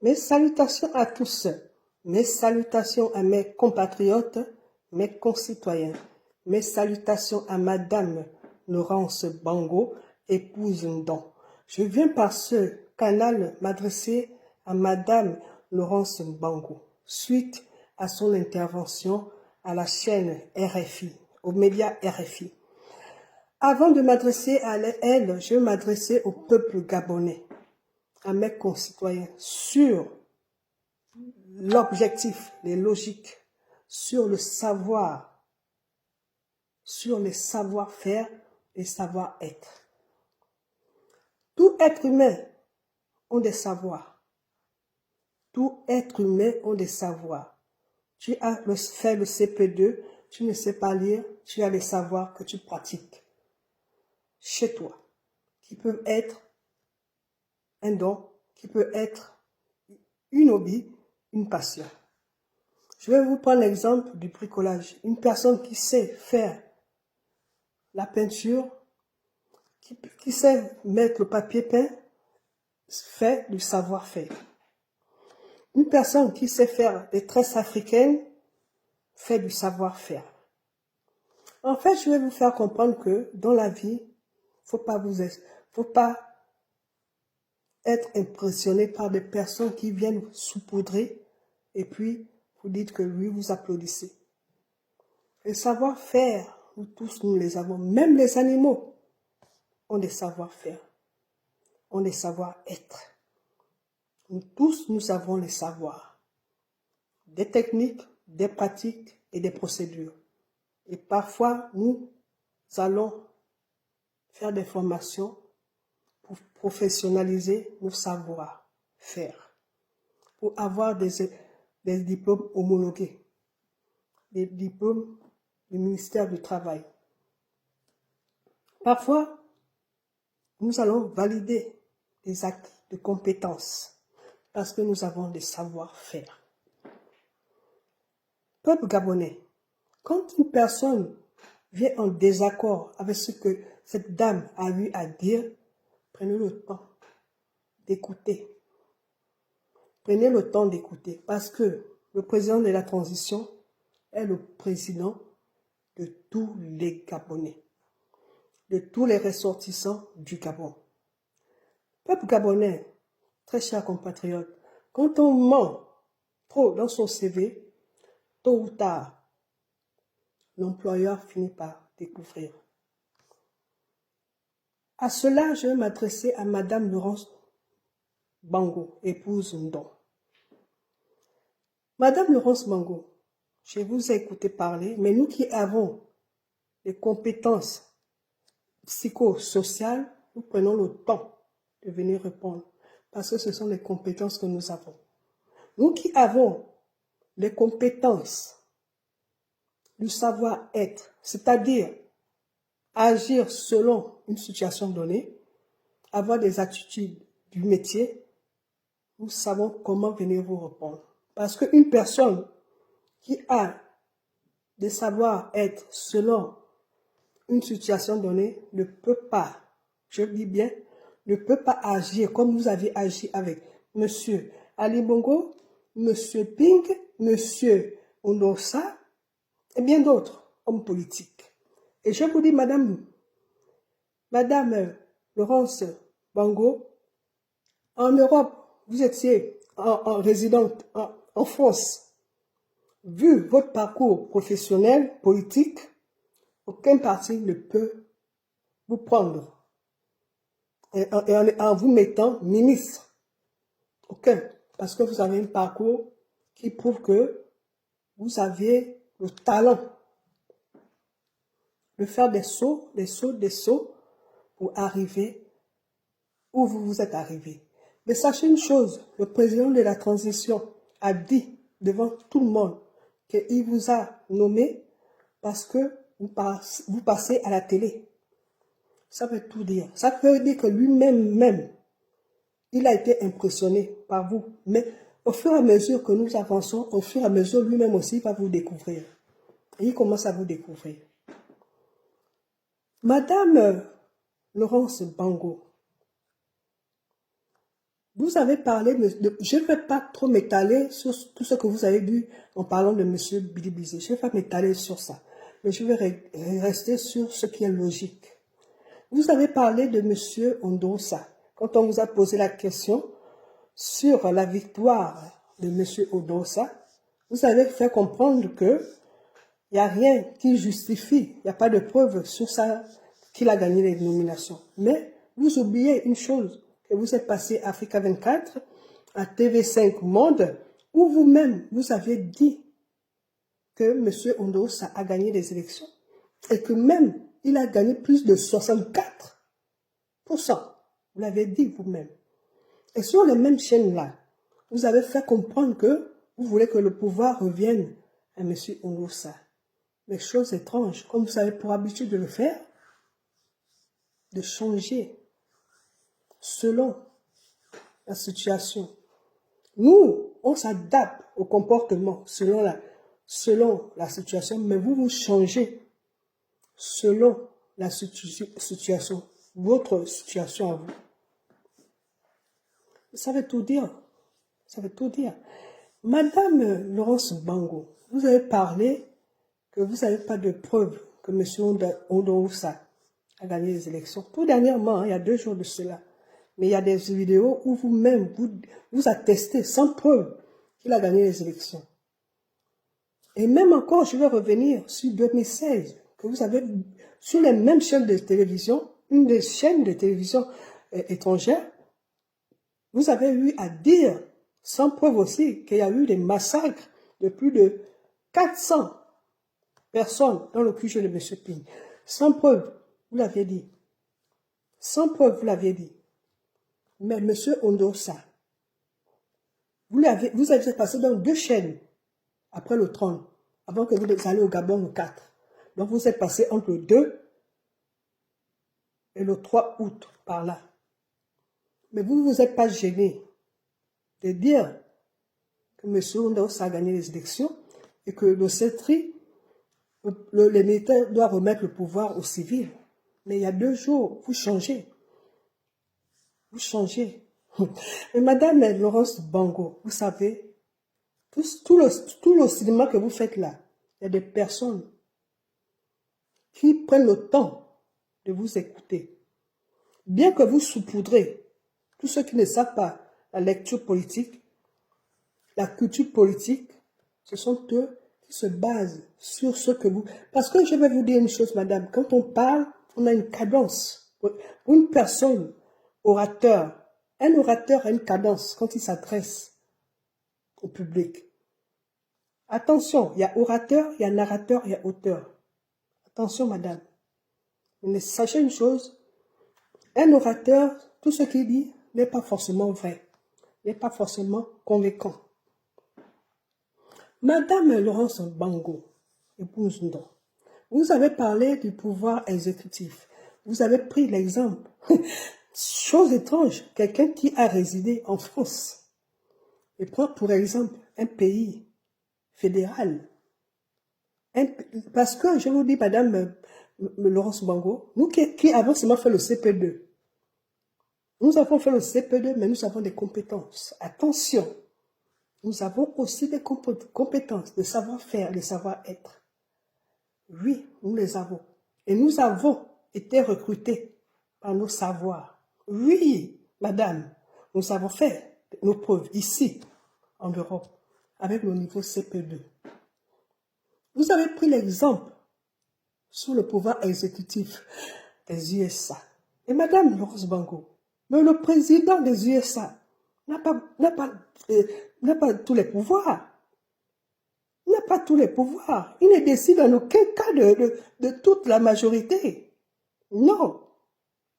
Mes salutations à tous, mes salutations à mes compatriotes, mes concitoyens, mes salutations à Madame Laurence Bango, épouse Ndon. Je viens par ce canal m'adresser à Madame Laurence Bango, suite à son intervention à la chaîne RFI, aux médias RFI. Avant de m'adresser à elle, je vais m'adresser au peuple gabonais, à mes concitoyens, sur l'objectif, les logiques, sur le savoir, sur les savoir-faire et savoir-être. Tout être humain a des savoirs. Tout être humain a des savoirs. Tu as fait le CP2, tu ne sais pas lire, tu as les savoirs que tu pratiques chez toi, qui peuvent être un don, qui peut être une hobby, une passion. Je vais vous prendre l'exemple du bricolage. Une personne qui sait faire la peinture, qui sait mettre le papier peint, fait du savoir-faire. Une personne qui sait faire des tresses africaines, fait du savoir-faire. En fait, je vais vous faire comprendre que dans la vie, faut pas être impressionné par des personnes qui viennent saupoudrer et puis vous dites que oui, vous applaudissez. Le savoir-faire, nous tous, nous les avons. Même les animaux ont des savoir-faire, ont des savoir-être. Nous tous, nous avons les savoirs, des techniques, des pratiques et des procédures. Et parfois, nous allons faire des formations pour professionnaliser nos savoir-faire, pour avoir des diplômes homologués, des diplômes du ministère du Travail. Parfois, nous allons valider des actes de compétences parce que nous avons des savoir-faire. Peuple gabonais, quand une personne vient en désaccord avec ce que cette dame a eu à dire, prenez le temps d'écouter. Prenez le temps d'écouter parce que le président de la transition est le président de tous les Gabonais, de tous les ressortissants du Gabon. Peuple gabonais, très chers compatriotes, quand on ment trop dans son CV, tôt ou tard, l'employeur finit par découvrir. À cela, je vais m'adresser à Madame Laurence Bango, épouse Ndon. Madame Laurence Bango, je vous ai écouté parler, mais nous qui avons les compétences psychosociales, nous prenons le temps de venir répondre, parce que ce sont les compétences que nous avons. Nous qui avons les compétences du savoir-être, c'est-à-dire agir selon une situation donnée, avoir des attitudes du métier, nous savons comment venir vous répondre. Parce qu'une personne qui a des savoir-être selon une situation donnée ne peut pas, je dis bien, ne peut pas agir comme vous avez agi avec Monsieur Ali Bongo, Monsieur Ping, Monsieur Onosa et bien d'autres hommes politiques. Et je vous dis, Madame Laurence Bango, en Europe, vous étiez en résidente en France. Vu votre parcours professionnel, politique, aucun parti ne peut vous prendre en vous mettant ministre. Aucun. Parce que vous avez un parcours qui prouve que vous avez le talent de faire des sauts pour arriver où vous vous êtes arrivé. Mais sachez une chose, le président de la transition a dit devant tout le monde qu'il vous a nommé parce que vous passez à la télé. Ça veut tout dire. Ça veut dire que lui-même, il a été impressionné par vous. Mais au fur et à mesure que nous avançons, au fur et à mesure, lui-même aussi va vous découvrir. Et il commence à vous découvrir. Madame Laurence Bango, Vous avez parlé, je ne vais pas trop m'étaler sur tout ce que vous avez dit en parlant de M. Billy Bizet. Je ne vais pas m'étaler sur ça. Mais je vais rester sur ce qui est logique. Vous avez parlé de M. Ondosa. Quand on vous a posé la question sur la victoire de M. Ondosa, vous avez fait comprendre que il n'y a rien qui justifie, il n'y a pas de preuve sur ça qu'il a gagné les nominations. Mais vous oubliez une chose, que vous êtes passé à Africa 24, à TV5 Monde, où vous-même, vous avez dit que M. Ondosa a gagné les élections et que même il a gagné plus de 64%. Vous l'avez dit vous-même. Et sur les mêmes chaînes-là, vous avez fait comprendre que vous voulez que le pouvoir revienne à M. Ondosa. Mais chose étrange, comme vous avez pour habitude de le faire, de changer selon la situation. Nous, on s'adapte au comportement selon la situation, mais vous changez selon la situation, votre situation à vous. Ça veut tout dire. Ça veut tout dire. Madame Laurence Gbagbo, vous avez parlé que vous n'avez pas de preuve que M. Ondosa a gagné les élections. Tout dernièrement, il y a 2 jours de cela. Mais il y a des vidéos où vous-même, vous attestez sans preuve qu'il a gagné les élections. Et même encore, je vais revenir sur 2016, que vous avez, sur les mêmes chaînes de télévision, une des chaînes de télévision étrangères, vous avez eu à dire, sans preuve aussi, qu'il y a eu des massacres de plus de 400 personnes dans le QG de M. Ping. Sans preuve, vous l'aviez dit. Sans preuve, vous l'aviez dit. Mais M. Ondosa, vous avez passé dans 2 chaînes après le 30, avant que vous alliez au Gabon le 4. Donc vous êtes passé entre le 2 et le 3 août par là. Mais vous ne vous êtes pas gêné de dire que M. Ondosa a gagné les élections et que le CETRI, les militaires doivent remettre le pouvoir aux civils. Mais il y a 2 jours, vous changez. Vous changez. Et Madame Laurence Gbagbo, vous savez, tout le cinéma que vous faites là, il y a des personnes qui prennent le temps de vous écouter. Bien que vous saupoudrez tous ceux qui ne savent pas la lecture politique, la culture politique, ce sont eux qui se basent sur ce que vous... Parce que je vais vous dire une chose, madame, quand on parle, on a une cadence. Pour une personne, orateur, un orateur a une cadence quand il s'adresse au public. Attention, il y a orateur, il y a narrateur, il y a auteur. Attention, madame. Mais sachez une chose, un orateur, tout ce qu'il dit n'est pas forcément vrai, n'est pas forcément convaincant. Madame Laurence Gbagbo, épouse Ndong, vous avez parlé du pouvoir exécutif. Vous avez pris l'exemple. Chose étrange, quelqu'un qui a résidé en France et prend pour exemple un pays fédéral. Parce que je vous dis, madame Laurence Gbagbo, nous qui avons seulement fait le CP2, nous avons fait le CP2, mais nous avons des compétences. Attention, nous avons aussi des compétences, de savoir-faire, de savoir-être. Oui, nous les avons. Et nous avons été recrutés par nos savoirs. Oui, madame, nous avons fait nos preuves ici, en Europe, avec le niveau CP2. Vous avez pris l'exemple sur le pouvoir exécutif des USA. Et madame Laurence Gbagbo, mais le président des USA n'a pas tous les pouvoirs. Il n'a pas tous les pouvoirs. Il ne décide en aucun cas de toute la majorité. Non.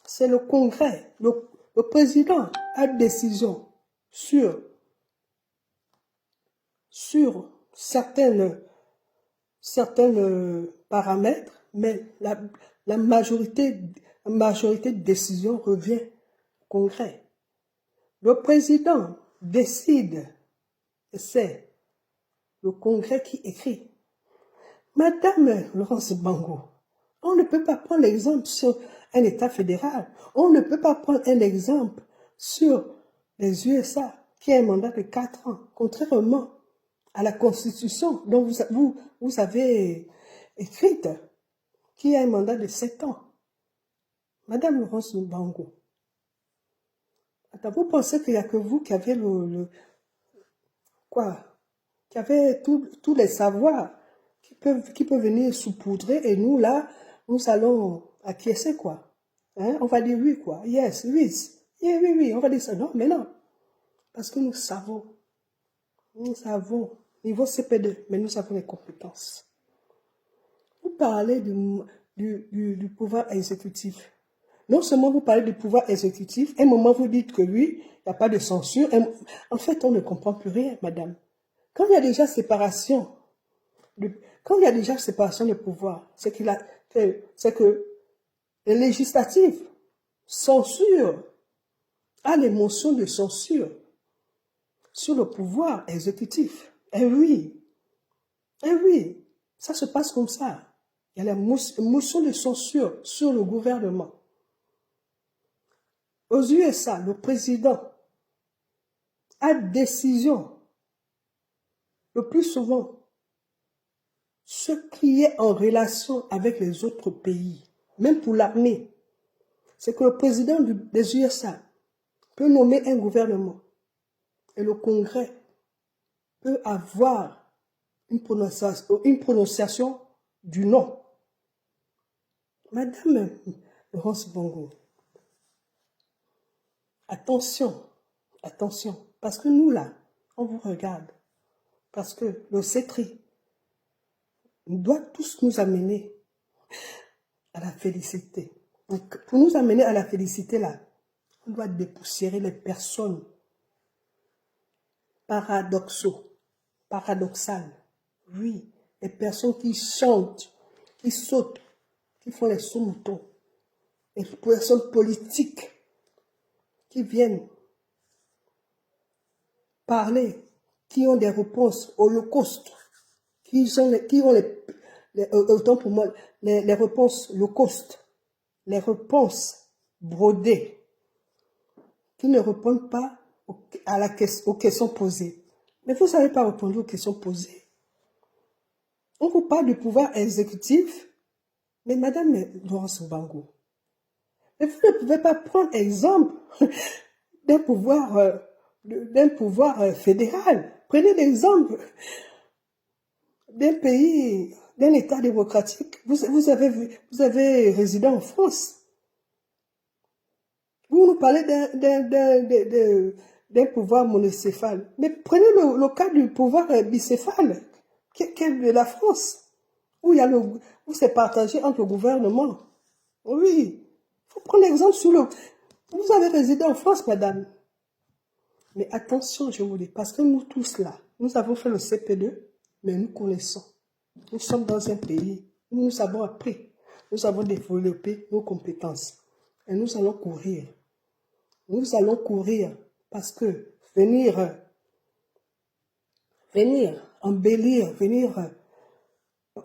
C'est le Congrès. Le président a décision sur certains paramètres, mais la majorité de décision revient au Congrès. Le président décide, et c'est le Congrès qui écrit. Madame Laurence Gbagbo, on ne peut pas prendre l'exemple sur un État fédéral. On ne peut pas prendre un exemple sur les USA, qui a un mandat de 4 ans, contrairement à la Constitution dont vous avez écrite, qui a un mandat de 7 ans. Madame Laurence Gbagbo, vous pensez qu'il n'y a que vous qui avez quoi? Qui avez tous les savoirs qui peuvent venir saupoudrer et nous, là, nous allons acquiescer, quoi. Hein? On va dire oui, quoi. Yes, oui. Yeah, oui, oui, on va dire ça. Non, mais non. Parce que nous savons, niveau CP2, mais nous avons les compétences. Vous parlez du pouvoir exécutif. Non seulement vous parlez du pouvoir exécutif, un moment vous dites que oui, il n'y a pas de censure. En fait, on ne comprend plus rien, madame. Quand il y a déjà séparation, de pouvoir, c'est que le législatif censure, a l'émotion de censure sur le pouvoir exécutif. Eh oui, ça se passe comme ça. Il y a la motion de censure sur le gouvernement. Aux USA, le président a décision, le plus souvent, ce qui est en relation avec les autres pays, même pour l'armée. C'est que le président des USA peut nommer un gouvernement et le Congrès peut avoir une prononciation du non. Madame Laurence Gbagbo, attention, attention, parce que nous là, on vous regarde, parce que le CETRI doit tous nous amener à la félicité. Donc, pour nous amener à la félicité là, on doit dépoussiérer les personnes paradoxales. Oui, les personnes qui chantent, qui sautent, qui font les sous-moutons. Les personnes politiques qui viennent parler, qui ont des réponses holocaustes, qui ont autant pour moi, les réponses holocaustes, les réponses brodées, qui ne répondent pas aux questions posées. Mais vous n'avez pas répondu aux questions posées. On vous parle du pouvoir exécutif, mais Madame Laurence Gbagbo, vous ne pouvez pas prendre exemple d'un pouvoir fédéral. Prenez l'exemple d'un pays, d'un État démocratique. Vous avez résidé en France. Vous nous parlez d'un pouvoir monocéphale. Mais prenez le cas du pouvoir bicéphale, qui est de la France, où c'est partagé entre le gouvernement. Oui, il faut prendre l'exemple sur le... Vous avez résidé en France, madame. Mais attention, je vous dis, parce que nous tous là, nous avons fait le CP2, mais nous connaissons. Nous sommes dans un pays où nous avons appris, nous avons développé nos compétences. Et nous allons courir. Nous allons courir parce que venir embellir,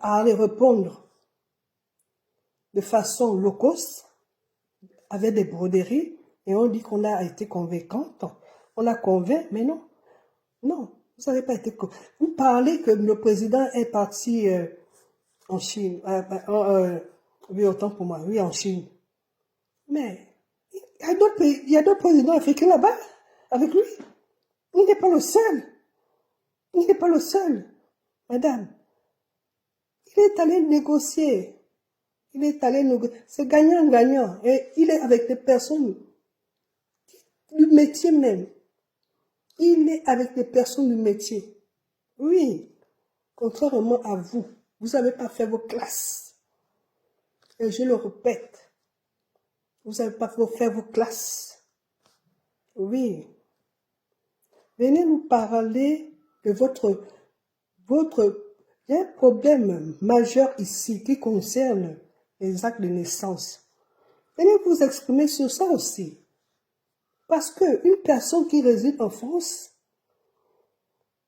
aller répondre de façon low cost, avec des broderies, et on dit qu'on a été convaincante, on a convaincu, mais non, non, vous n'avez pas été convaincu. Vous parlez que le président est parti en Chine, oui, autant pour moi, oui, en Chine, mais il y a d'autres présidents africains là-bas, avec lui. Il n'est pas le seul. Il n'est pas le seul, madame. Il est allé négocier. C'est gagnant-gagnant. Et il est avec des personnes du métier même. Il est avec des personnes du métier. Oui. Contrairement à vous, vous n'avez pas fait vos classes. Et je le répète, vous n'avez pas fait vos classes. Oui. Venez nous parler de il y a un problème majeur ici qui concerne les actes de naissance. Venez vous exprimer sur ça aussi. Parce qu'une personne qui réside en France,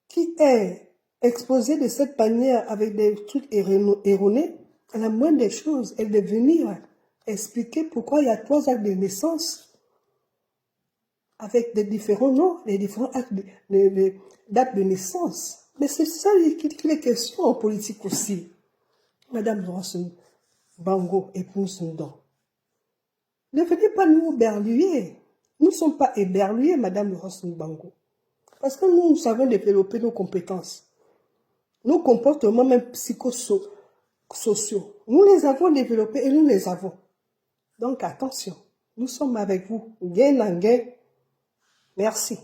qui est exposée de cette manière avec des trucs erronés, la moindre des choses est de venir expliquer pourquoi il y a 3 actes de naissance avec des différents noms, des différents actes dates de naissance. Mais c'est ça qui est question en politique aussi. Madame Laurence Gbagbo, épouse Ndong. Ne venez pas nous berluer. Nous ne sommes pas éberlués, Madame Laurence Gbagbo. Parce que nous savons développer nos compétences. Nos comportements, même psychosociaux. Nous les avons développés et nous les avons. Donc attention, nous sommes avec vous. Gain en gain. Merci.